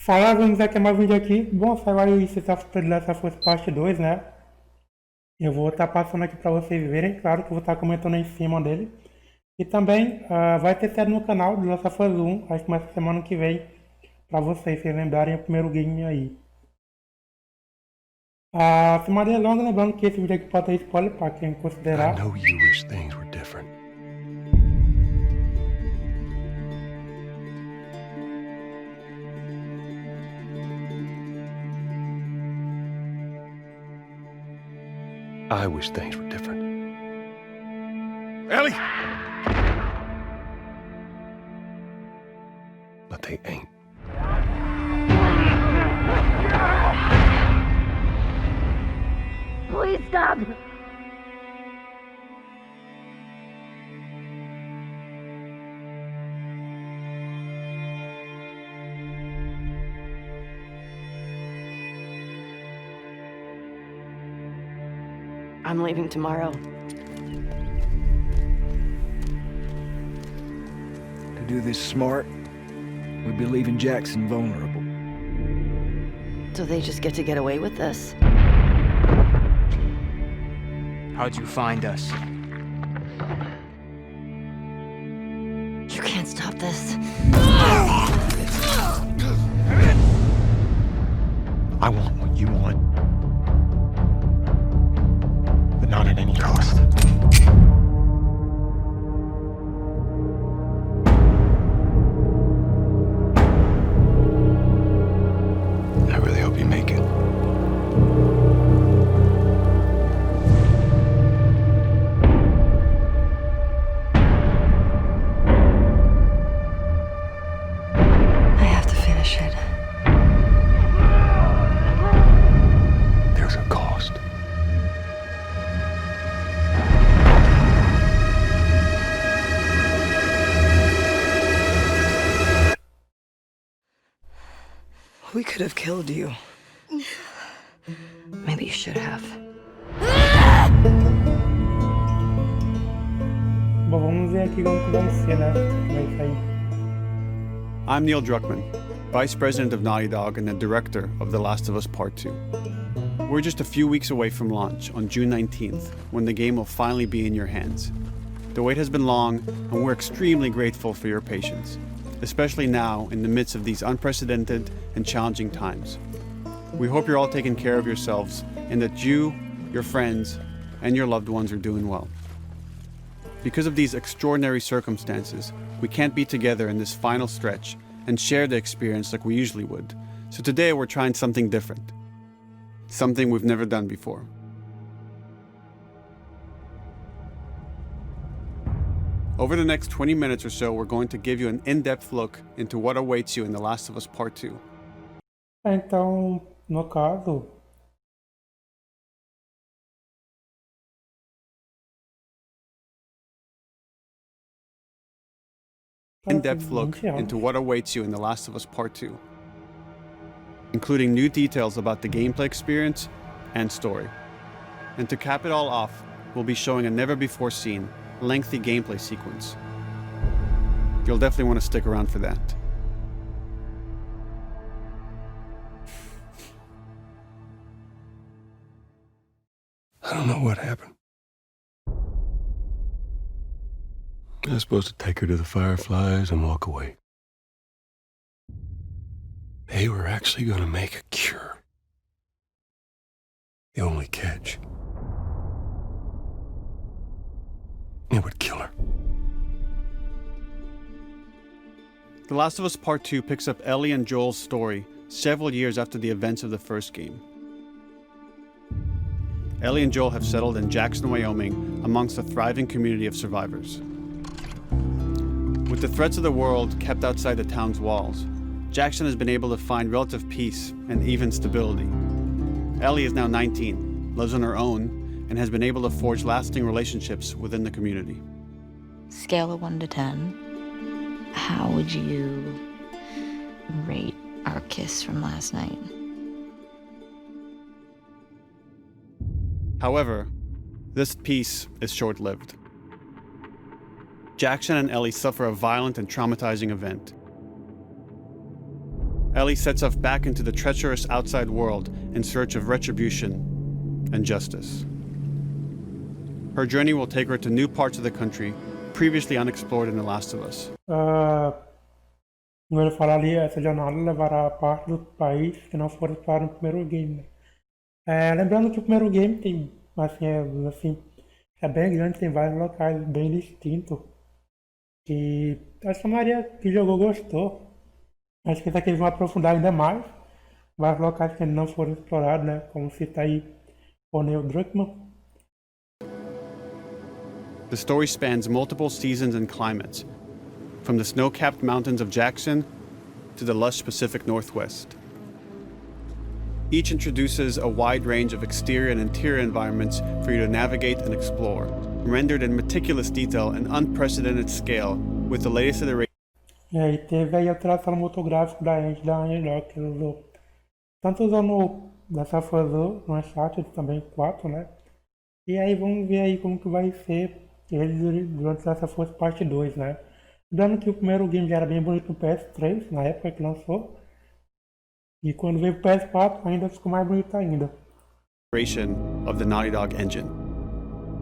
Fala, vamos aqui mais um vídeo aqui. Bom, saiu aí o essa fosse parte 2, né? Eu vou estar passando aqui para vocês verem, claro que eu vou estar comentando em cima dele. E também vai ter série no canal do Last of Us 1, acho que começa semana que vem, para vocês se lembrarem o primeiro game aí. Sem mais delongas, lembrando que esse vídeo aqui pode ter spoiler para quem considerar. I know you wish things were different. I wish things were different. Ellie! But they ain't. Please stop! I'm leaving tomorrow. To do this smart, we'd be leaving Jackson vulnerable. So they just get to get away with this? How'd you find us? You can't stop this. I want what you want. But not at any cost. I really hope you make it. I have to finish it. There's a cost. We could have killed you. Maybe you should have. Bom, vamos ver aqui como que vai ser, né? Vai sair. I'm Neil Druckmann, Vice President of Naughty Dog and the Director of The Last of Us Part 2. We're just a few weeks away from launch on June 19th, when the game will finally be in your hands. The wait has been long, and we're extremely grateful for your patience, especially now in the midst of these unprecedented and challenging times. We hope you're all taking care of yourselves and that you, your friends, and your loved ones are doing well. Because of these extraordinary circumstances, we can't be together in this final stretch and share the experience like we usually would. So today we're trying something different. Something we've never done before. Over the next 20 minutes or so, we're going to give you an in-depth look into what awaits you in The Last of Us Part 2. Então, no caso, In-depth look into what awaits you in The Last of Us Part 2, including new details about the gameplay experience and story. And to cap it all off, we'll be showing a never-before-seen, lengthy gameplay sequence. You'll definitely want to stick around for that. I don't know what happened. I was supposed to take her to the Fireflies and walk away. They were actually going to make a cure. The only catch, it would kill her. The Last of Us Part 2 picks up Ellie and Joel's story several years after the events of the first game. Ellie and Joel have settled in Jackson, Wyoming, amongst a thriving community of survivors. With the threats of the world kept outside the town's walls, Jackson has been able to find relative peace and even stability. Ellie is now 19, lives on her own, and has been able to forge lasting relationships within the community. Scale of 1 to 10, how would you rate our kiss from last night? However, this peace is short-lived. Jackson and Ellie suffer a violent and traumatizing event. Ellie sets off back into the treacherous outside world in search of retribution and justice. Her journey will take her to new parts of the country previously unexplored in The Last of Us. Como ele fala ali, essa jornada levará a parte do país que não foram explorados no primeiro game, né? Lembrando que o primeiro game tem, é bem grande, tem vários locais bem distintos. Que acho que a maioria que jogou gostou. Acho que esse aqui eles vão aprofundar ainda mais. Vários locais que ainda não foram explorados, né? Como cita aí o Neil Druckmann. The story spans multiple seasons and climates, from the snow-capped mountains of Jackson to the lush Pacific Northwest. Each introduces a wide range of exterior and interior environments for you to navigate and explore, rendered in meticulous detail and unprecedented scale with the latest iteration. E teve aí a alteração motográfica da Andy Dog, que ele usou. Tanto usou no dessa fase no Uncharted também 4, né? E aí vamos ver aí como que vai ser ele durante essa Force Parte 2, né? Lembrando que o primeiro game já era bem bonito no PS3, na época que lançou. E quando veio pro PS4 ainda ficou mais bonito ainda. Of the Naughty Dog engine.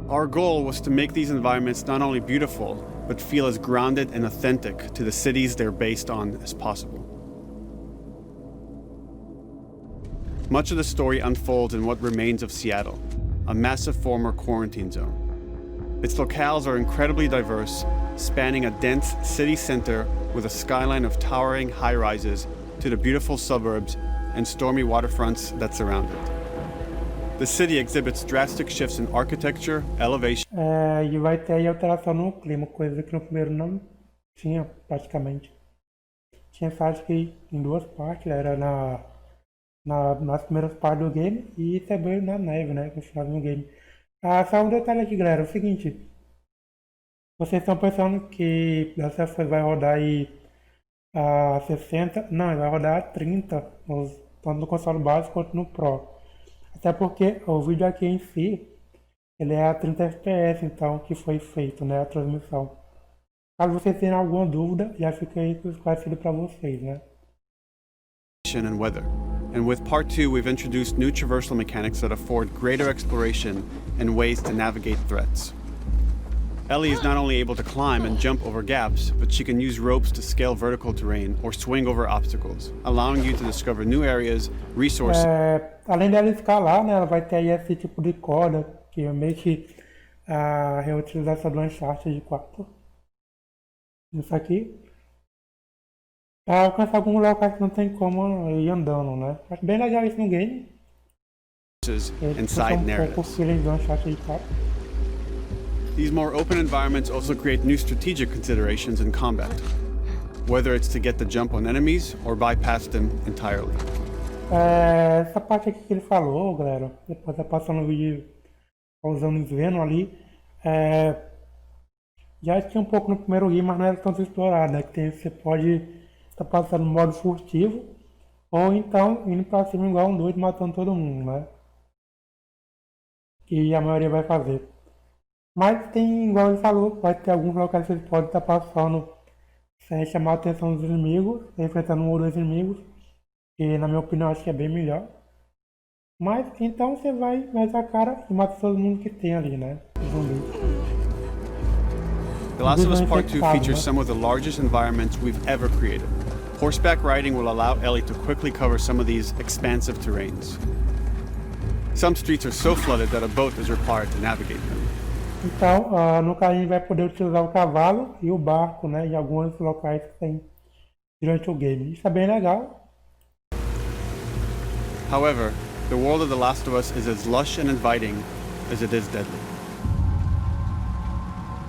Our goal was to make these environments not only beautiful, but feel as grounded and authentic to the cities they're based on as possible. Much of the story unfolds in what remains of Seattle, a massive former quarantine zone. Its locales are incredibly diverse, spanning a dense city center with a skyline of towering high-rises to the beautiful suburbs and stormy waterfronts that surround it. The city exhibits drastic shifts in architecture, elevation. E vai ter aí alteração no clima, coisa que no primeiro não tinha praticamente. Tinha acho que em duas partes, era nas primeiras partes do game e também na neve, né? Que final do game. Só um detalhe aqui, galera, é o seguinte. Vocês estão pensando que essa vai rodar aí a 60? Não, vai rodar a 30, tanto no console básico quanto no Pro. Até porque o vídeo aqui em si, ele é a 30 FPS, então, que foi feito, né, a transmissão. Caso vocês tenham alguma dúvida, já fica aí esclarecido para vocês, né? And weather. And with Part 2, we've introduced new traversal mechanics that afford greater exploration and ways to navigate threats. Ellie is not only able to climb and jump over gaps, but she can use ropes to scale vertical terrain or swing over obstacles, allowing you to discover new areas, resources. Além dela escalar, né, ela vai ter aí esse tipo de corda, que é meio que a reutilização do Uncharted 4. Isso aqui. Para alcançar alguns locais que não tem como ir andando, né? Acho bem legal isso no game. And side narratives. Do Uncharted 4. These more open environments also create new strategic considerations in combat, whether it's to get the jump on enemies or bypass them entirely. Essa parte aqui que ele falou, galera, depois tá passando o vídeo usando os Venom ali, já tinha um pouco no primeiro game, mas não era tanto explorado, né? Que você pode estar passando no modo furtivo, ou então indo pra cima igual um doido matando todo mundo, né? Que a maioria vai fazer. Mas tem, igual ele falou, vai ter alguns locais que você pode estar passando sem chamar a atenção dos inimigos, enfrentando um ou dois inimigos, que na minha opinião acho que é bem melhor. Mas então você vai mais a cara e mata todo mundo que tem ali, né? The Last of Us Part 2 features some of the largest environments we've ever created. Horseback riding will allow Ellie to quickly cover some of these expansive terrains. Some streets are so flooded that a boat is required to navigate them. Então, no caso a gente vai poder utilizar o cavalo e o barco, né, em alguns locais que tem durante o game. Isso é bem legal. However, the world of The Last of Us is as lush and inviting as it is deadly.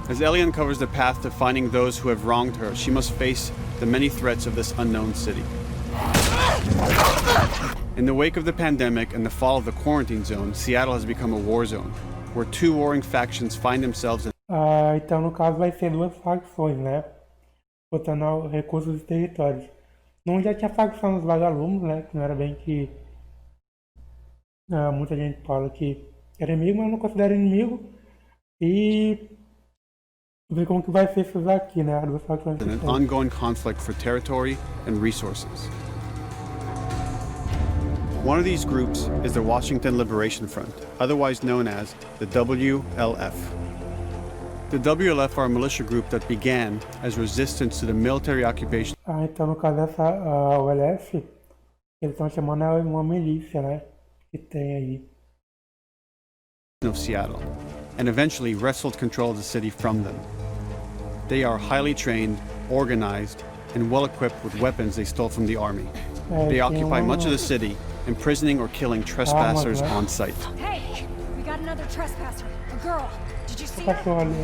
As Ellie uncovers the path to finding those who have wronged her, she must face the many threats of this unknown city. In the wake of the pandemic and the fall of the quarantine zone, Seattle has become a war zone, where two warring factions find themselves in... Então, no caso, vai ser duas facções, né? Botando recursos e territórios. Não já tinha facção dos vagalumes, né? Que não era bem que... muita gente fala que era inimigo, mas eu não considero inimigo. E... ver como que vai ser isso aqui, né? As duas facções. An ongoing conflict for territory and resources. One of these groups is the Washington Liberation Front, otherwise known as the WLF. The WLF are a militia group that began as resistance to the military occupation Então no caso essa OLF, eles estão chamando uma milícia, né? Que tem aí. of Seattle, and eventually wrestled control of the city from them. They are highly trained, organized, and well-equipped with weapons they stole from the army. They occupy much of the city, imprisoning or killing trespassers on sight. Hey, we got another trespasser. A girl. Did you see her? Cachorro ali.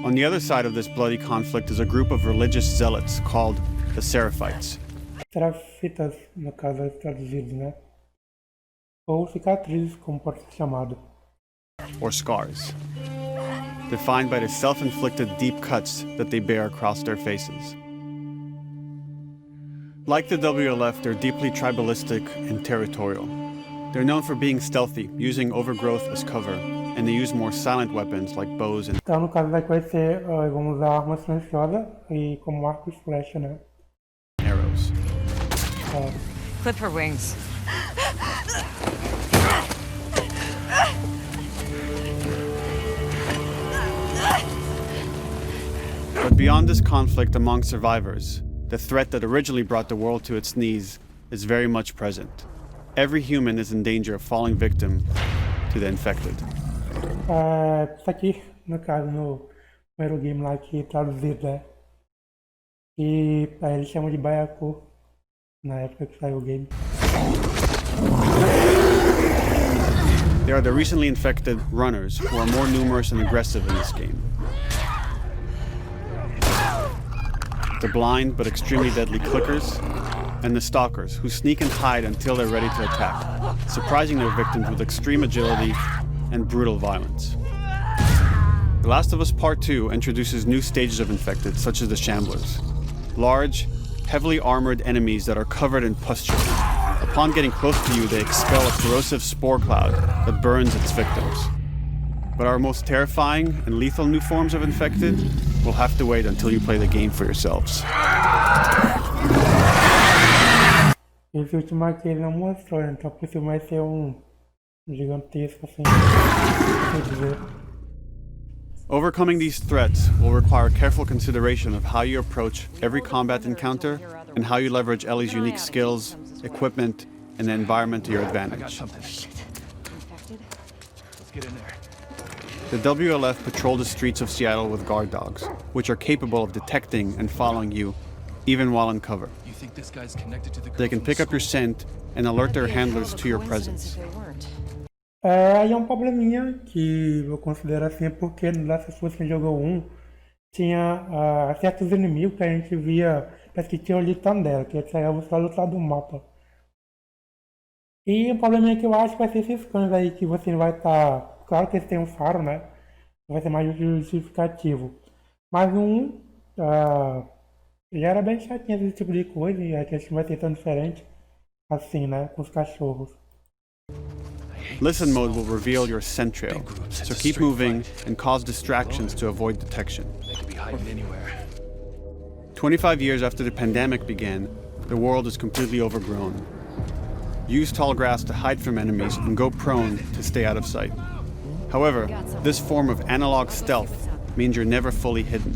On the other side of this bloody conflict is a group of religious zealots called the Seraphites, Serafitas, no caso, traduzidos, né? Ou cicatrizes, como pode ser chamado. or scars, defined by the self-inflicted deep cuts that they bear across their faces. Like the WLF, they're deeply tribalistic and territorial. They're known for being stealthy, using overgrowth as cover, and they use more silent weapons like bows and Então, no caso, vai ser, vamos usar arma silenciosa e como arco e flecha, né? arrows. Clip her wings. But beyond this conflict among survivors, the threat that originally brought the world to its knees is very much present. Every human is in danger of falling victim to the infected. Isso aqui, no caso, no primeiro game lá que traduzido, né? E aí eles chamam de baiacu, na época que saiu o game. They are the recently infected runners, who are more numerous and aggressive in this game. The blind but extremely deadly clickers, and the stalkers, who sneak and hide until they're ready to attack, surprising their victims with extreme agility and brutal violence. The Last of Us Part 2 introduces new stages of infected, such as the Shamblers. Large, heavily armored enemies that are covered in pustule. Upon getting close to you, they expel a corrosive spore cloud that burns its victims. But our most terrifying and lethal new forms of infected will have to wait until you play the game for yourselves. Esse último aqui ele não mostrou, né? Então por isso vai ser gigantesco assim. Quer dizer. Overcoming these threats will require careful consideration of how you approach every combat encounter and how you leverage Ellie's unique skills, equipment, and the environment to your advantage. The WLF patrol the streets of Seattle with guard dogs, which are capable of detecting and following you, even while in cover. They can pick up your scent and alert their handlers to your presence. Aí é probleminha que eu considero assim, porque no Last of Us que jogou 1 tinha certos inimigos que a gente via, parece que tinha o litão dela, que saía só do outro lado do mapa. E o probleminha que eu acho que vai ser esses cães aí que você vai estar. Claro que eles têm um faro, né? Vai ser mais justificativo. Mas ele era bem chatinho esse tipo de coisa, e aqui acho que vai ser tão diferente assim, né? Com os cachorros. Listen mode will reveal your scent trail, so keep moving and cause distractions to avoid detection. 25 years after the pandemic began, the world is completely overgrown. Use tall grass to hide from enemies and go prone to stay out of sight. However, this form of analog stealth means you're never fully hidden.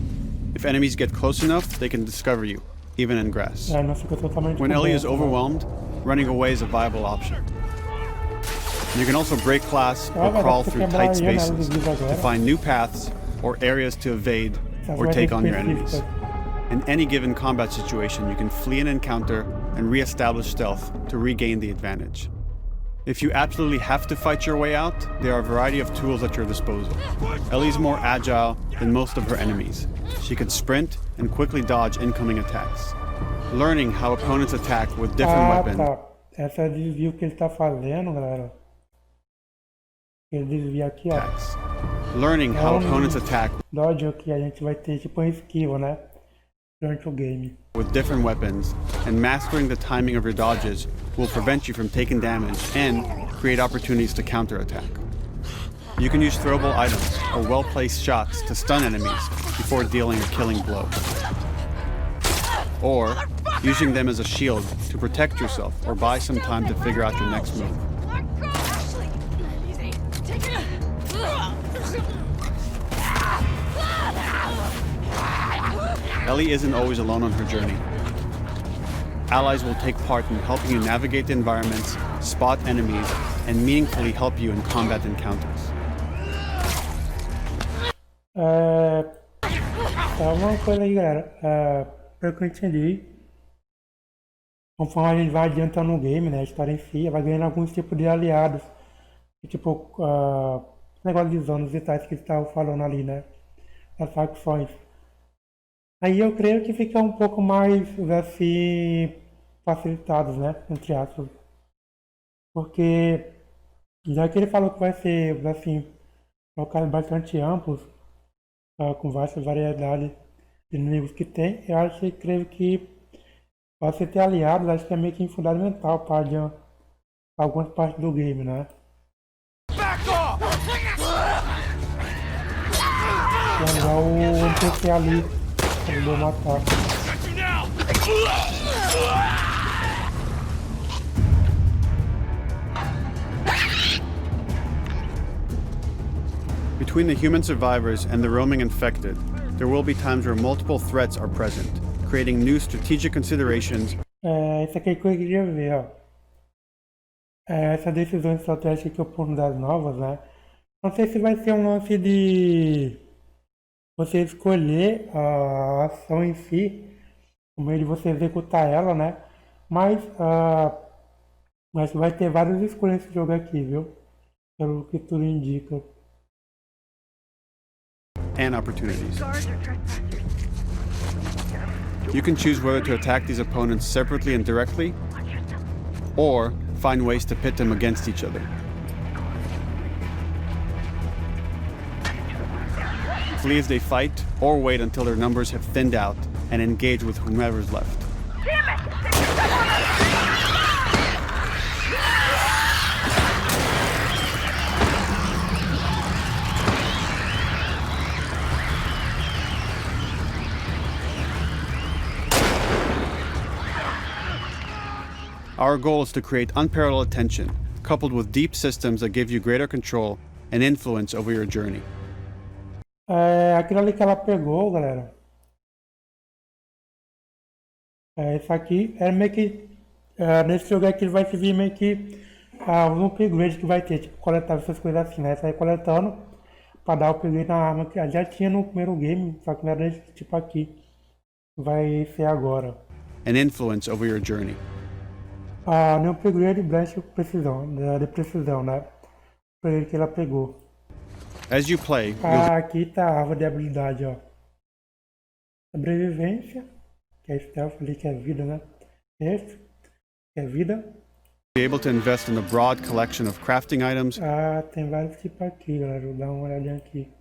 If enemies get close enough, they can discover you, even in grass. Não fica totalmente When Ellie is coberto, né? overwhelmed, running away is a viable option. You can also break glass or crawl through tight spaces to find new paths or areas to evade or take on your enemies. In any given combat situation, you can flee an encounter and re-establish stealth to regain the advantage. If you absolutely have to fight your way out, there are a variety of tools at your disposal. Ellie's more agile than most of her enemies. She can sprint and quickly dodge incoming attacks. Learning how opponents attack with different weapons. Tá. Essa é o desvio que ele tá fazendo, galera. Ele desvia aqui, ó. Learning how opponents attack Dodge que a gente vai ter tipo esquiva, né? Durante o game. with different weapons, and mastering the timing of your dodges will prevent you from taking damage and create opportunities to counterattack. You can use throwable items or well-placed shots to stun enemies before dealing a killing blow. or using them as a shield to protect yourself or buy some time to figure out your next move. Ellie isn't always alone on her journey. Allies will take part in helping you navigate the environments, spot enemies, and meaningfully help you in combat encounters. Só uma coisa aí, galera. Pelo que eu entendi, conforme a gente vai adiantando no game, né, a história em si, vai ganhando alguns tipos de aliados. Tipo, negócio de zonas e tais que eles estavam falando ali, né? As facções. Aí eu creio que fica um pouco mais, assim, facilitados, né? Entre aspas. Porque, já que ele falou que vai ser, assim, locais bastante amplos, com vasta variedade de inimigos que tem, eu acho que creio que você ter aliados, acho que é meio que fundamental para adiantar algumas partes do game, né? Igual o NPC ali, quando eu matar. Between the human survivors and the roaming infected, there will be times where multiple threats are present, creating new strategic considerations. Isso aqui é que eu queria ver, ó. Essa decisão estratégica que eu pus das novas, né? Não sei se vai ser um lance de você escolher a ação em si, o meio de você executar ela, né? Mas vai ter várias escolhas nesse jogo aqui, viu? Pelo que tudo indica. And opportunities. You can choose whether to attack these opponents separately and directly, or find ways to pit them against each other. Flee as they fight, or wait until their numbers have thinned out and engage with whomever's left. Our goal is to create unparalleled tension, coupled with deep systems that give you greater control and influence over your journey. Aquilo ali que ela pegou, galera. Isso aqui é meio que. Nesse jogo aqui vai servir meio que um upgrade que vai ter, tipo, coletar essas coisas assim, né? Sair coletando pra dar upgrade na arma que já tinha no primeiro game, só que não era desse tipo aqui. Vai ser agora. And influence over your journey. No upgrade branch de precisão, né? Upgrade que ela pegou. As you play, Aqui tá a árvore de habilidade, ó. Sobrevivência, que é stealth ali, que é vida, né? Esse, que é vida. you'll be able to invest in a broad collection of crafting items. Tem vários tipos aqui, galera. Vou dar uma olhadinha aqui.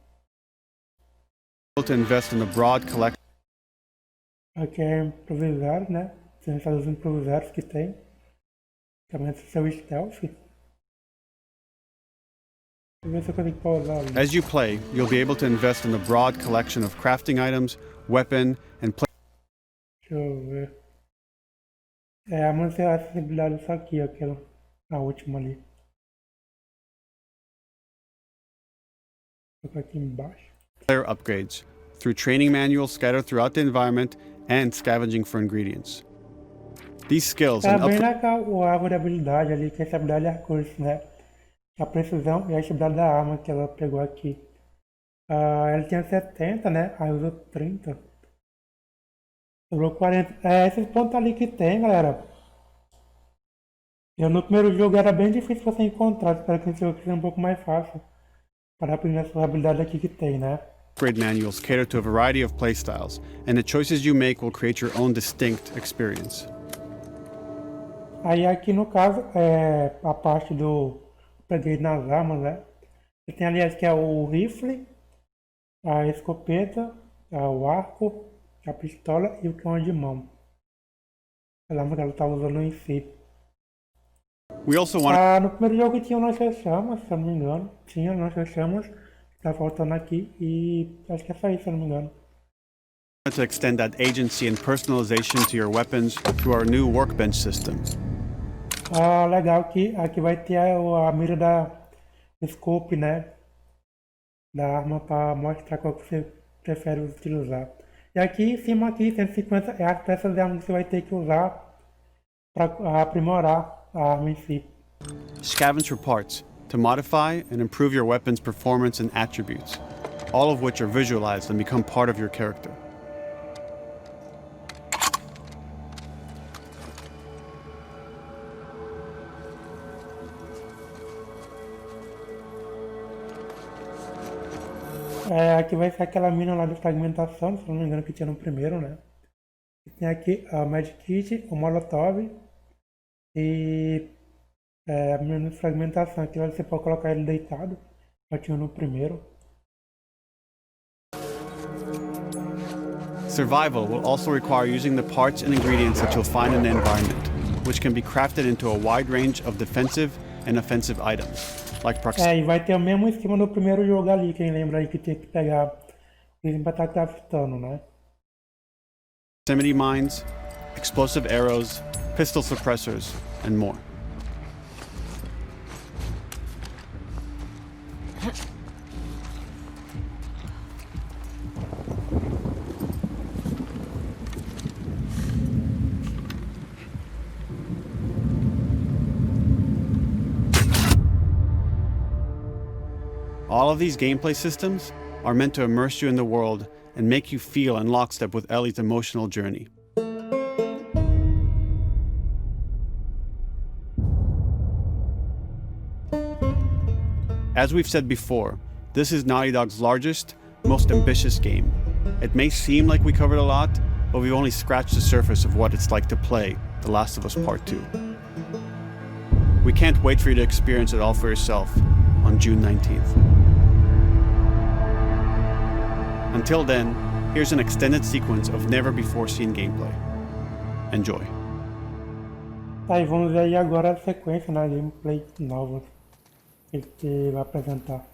To invest in a broad collection. Aqui é improvisado, né? Tem os improvisados que tem. Também esse é o stealth. Deixa eu ver se eu consigo pausar ali. As you play, you'll be able to invest in a broad collection of crafting items, weapon, and Deixa eu ver. A manter a acessibilidade disso aqui, aquela. A última ali. Vou colocar aqui embaixo. player upgrades through training manuals scattered throughout the environment and scavenging for ingredients. These skills and bem legal a árvore de habilidade ali, que é essa habilidade de recurso, né? A precisão e a estabilidade da arma que ela pegou aqui. Ela tinha 70, né? Aí usou 30. Sobrou 40. Esses pontos ali que tem, galera. No primeiro jogo era bem difícil você encontrar. Espero que esse jogo seja um pouco mais fácil. Para aprender essa habilidade aqui que tem, né? upgrade manuals cater to a variety of playstyles, and the choices you make will create your own distinct experience. Aí aqui no caso é a parte do peguei nas armas, né? Você tem ali que é o rifle, a escopeta, o arco, a pistola e o canhão de mão. A arma que ela estava usando em si. We also want No primeiro jogo tinha o lança-chamas, se eu não me engano. Tinha lança-chamas, tá faltando aqui e acho que é só isso, se eu não me engano. to extend that agency and personalization to your weapons through our new workbench system. Legal que aqui vai ter a mira da scope, né? Da arma para mostrar qual que você prefere utilizar. E aqui em cima, aqui, 150 é as peças de arma que você vai ter que usar para aprimorar a arma em si. Scavenge for parts to modify and improve your weapon's performance and attributes, all of which are visualized and become part of your character. Aqui vai ser aquela mina lá de fragmentação, se não me engano que tinha no primeiro, né? E tem aqui a medkit, o molotov e a mina de fragmentação. Aqui você pode colocar ele deitado, já tinha no primeiro. Survival will also require using the parts and ingredients that you'll find in the environment, which can be crafted into a wide range of defensive and offensive items, like E vai ter o mesmo esquema do primeiro jogo ali, quem lembra aí que tinha que pegar item pra estar craftando, né? proximity mines, explosive arrows, pistol suppressors, and more. All of these gameplay systems are meant to immerse you in the world and make you feel in lockstep with Ellie's emotional journey. As we've said before, this is Naughty Dog's largest, most ambitious game. It may seem like we covered a lot, but we've only scratched the surface of what it's like to play The Last of Us Part 2. We can't wait for you to experience it all for yourself on June 19th. Until then, here's an extended sequence of never-before-seen gameplay. Enjoy. Tá, e vamos ver aí agora a sequência na gameplay nova que ele vai apresentar.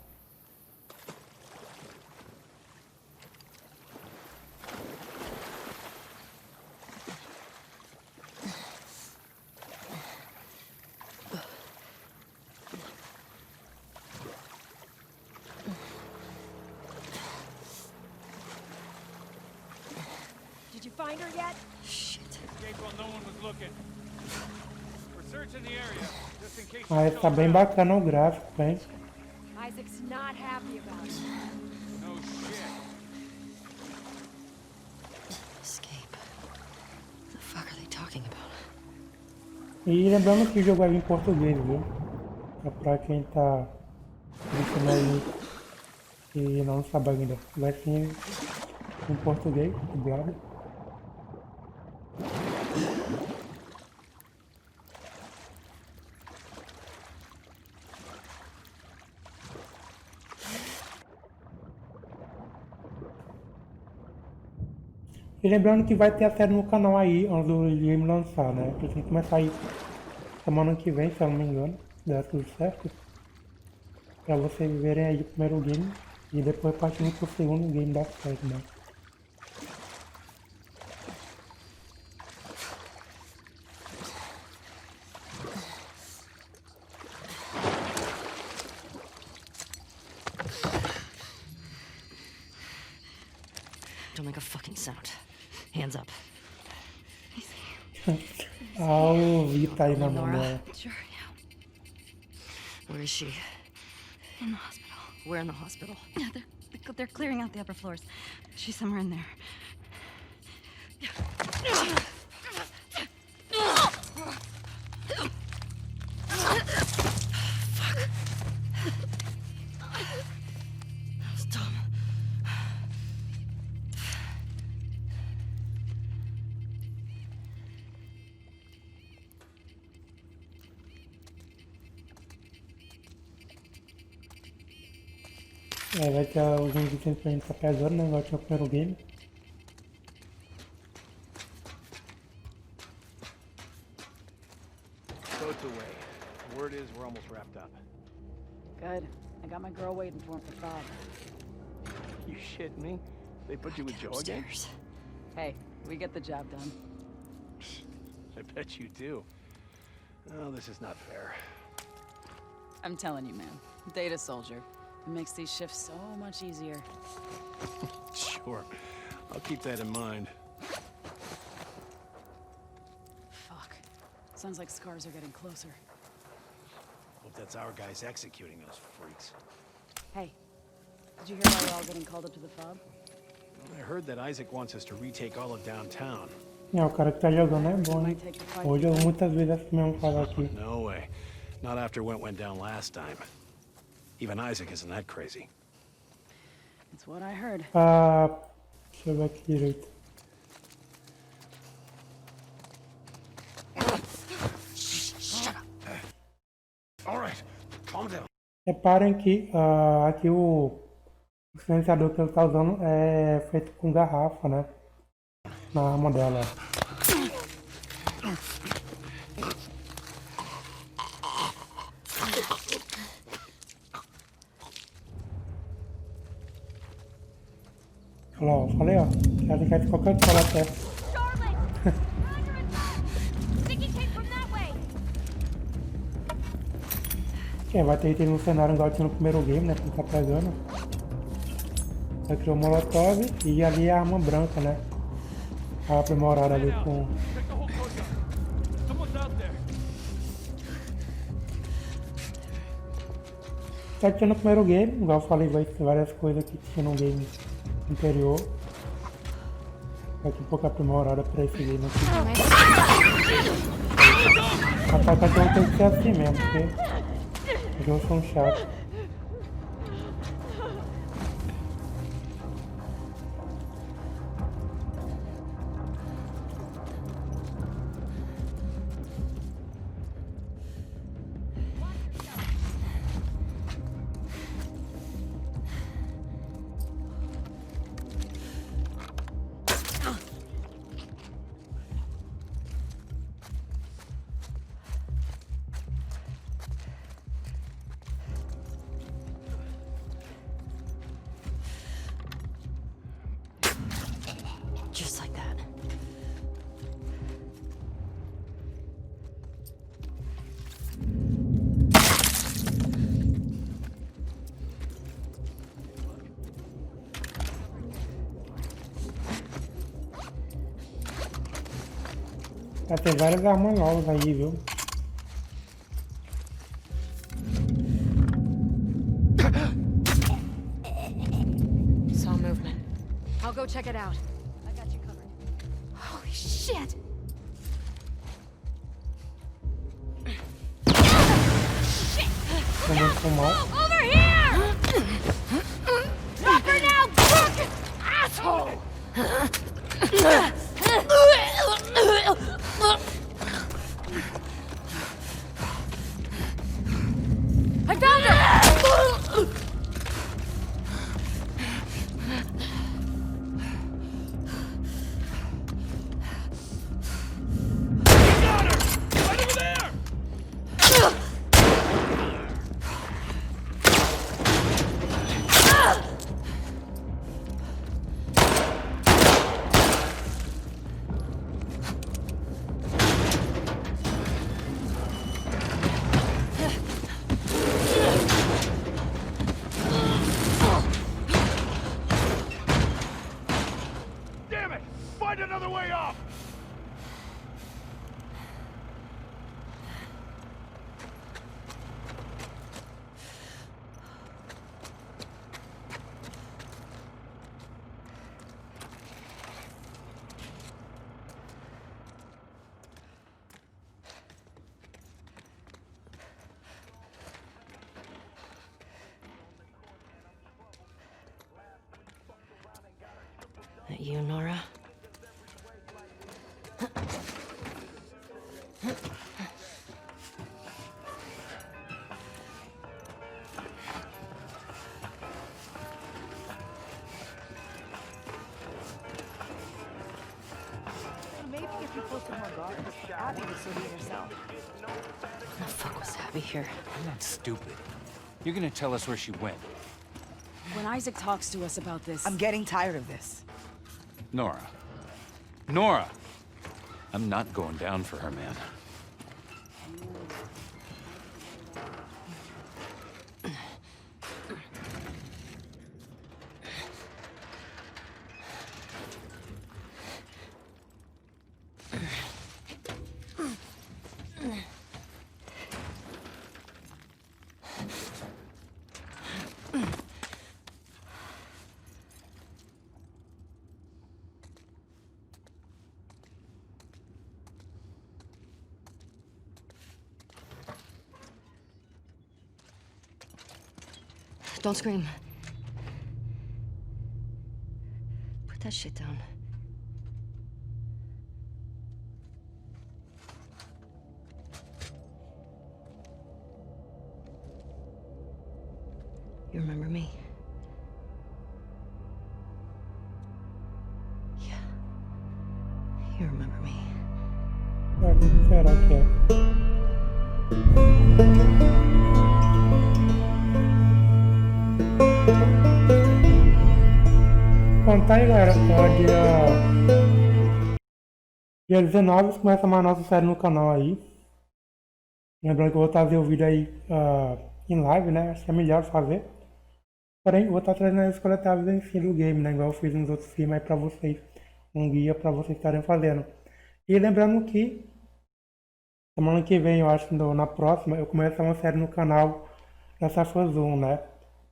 Did you find her yet? Shit. Escape while no one was looking. We're searching the area, just in case. Mas tá bem bacana o gráfico, bem. Isaac's not happy about it. No shit. Escape. What the fuck are they talking about? E lembrando que o jogo vai vir em português, viu? É pra quem tá pensando aí e não sabe ainda. Vai ser em português, dublado. E lembrando que vai ter a série no canal aí, onde o game lançar, né? Precisa começar aí semana que vem, se eu não me engano, der tudo certo. Pra vocês verem aí o primeiro game e depois partindo pro segundo game da série, né? Don't make a fucking sound. Hands up. O Vita aí na mão Nora? dela. Sure, yeah. Where is she? In the hospital. We're in the hospital. Yeah, they're clearing out the upper floors. She's somewhere in there. That was dumb. Vai ter alguns itens pra gente tá pegando, né? Igual tinha o primeiro game. Boat's away. Word is we're almost wrapped up. Good. I got my girl waiting for him for Fala. You shitting me? They put you with Joe again? Upstairs. Hey, we get the job done. I bet you do. No, this is not fair. I'm telling you, man. Data soldier. It makes these shifts so much easier. Sure. I'll keep that in mind. Fuck. Sounds like scars are getting closer. Hope that's our guys executing those freaks. Hey, did you hear why we're all getting called up to the fob? I heard that Isaac wants us to retake all of downtown. O cara que tá jogando é bom, né? Hoje eu muitas vezes assim mesmo falo aqui. No way. Not after what went down last time. Even Isaac isn't that crazy. It's what I heard. Deixa eu ver aqui direito. All right, calm down. Reparem que aqui o silenciador que ele tá usando é feito com garrafa, né? Na arma dela. Olha lá, ó, falei, ó. Ela quer de qualquer coisa até. Vai ter item no cenário igual tinha no primeiro game, né? Que ele tá pegando. Aí criou o molotov e ali é a arma branca, né? A aprimorada ali com... Já tinha no primeiro game, igual eu falei, vai ter várias coisas que tinha no game anterior. Daqui um pouco aprimorada pra esse game aqui. A atacação tem que ser assim mesmo, porque os jogos são chatos. Just like that. Vai ter várias armas novas aí, viu? Saw movement. I'll go check it out. I got you covered. Holy shit! Over here! Drop her now, punk! Asshole! I found her! Damn it! Find another way off! That you, Nora? Maybe if you posted more guards, Abby would still be herself. What the fuck was Abby here? I'm not stupid. You're gonna tell us where she went. When Isaac talks to us about this... I'm getting tired of this. Nora, Nora! I'm not going down for her, man. Don't scream. Put that shit down. You remember me? Yeah. You remember me. Será que é? Bom, tá aí, galera. Dia 19 começa uma nova série no canal aí. Lembrando que eu vou trazer o vídeo aí em live, né? Acho que é melhor fazer. Porém, eu vou estar trazendo as coletáveis em si do game, né? Igual eu fiz nos outros filmes aí pra vocês. Um guia pra vocês estarem fazendo. E lembrando que semana que vem, eu acho que na próxima, eu começo uma série no canal dessa Fazum, né?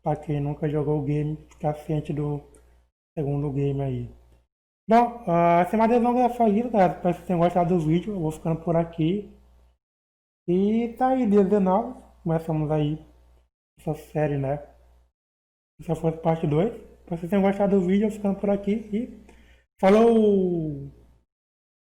Pra quem nunca jogou o game, ficar ciente do segundo game aí. Bom, sem mais delongas é só isso, galera. Espero que vocês tenham gostado do vídeo. Eu vou ficando por aqui. E tá aí, dia 19. Começamos aí essa série, né? Essa foi parte 2. Espero que vocês tenham gostado do vídeo. Eu vou ficando por aqui. E falou!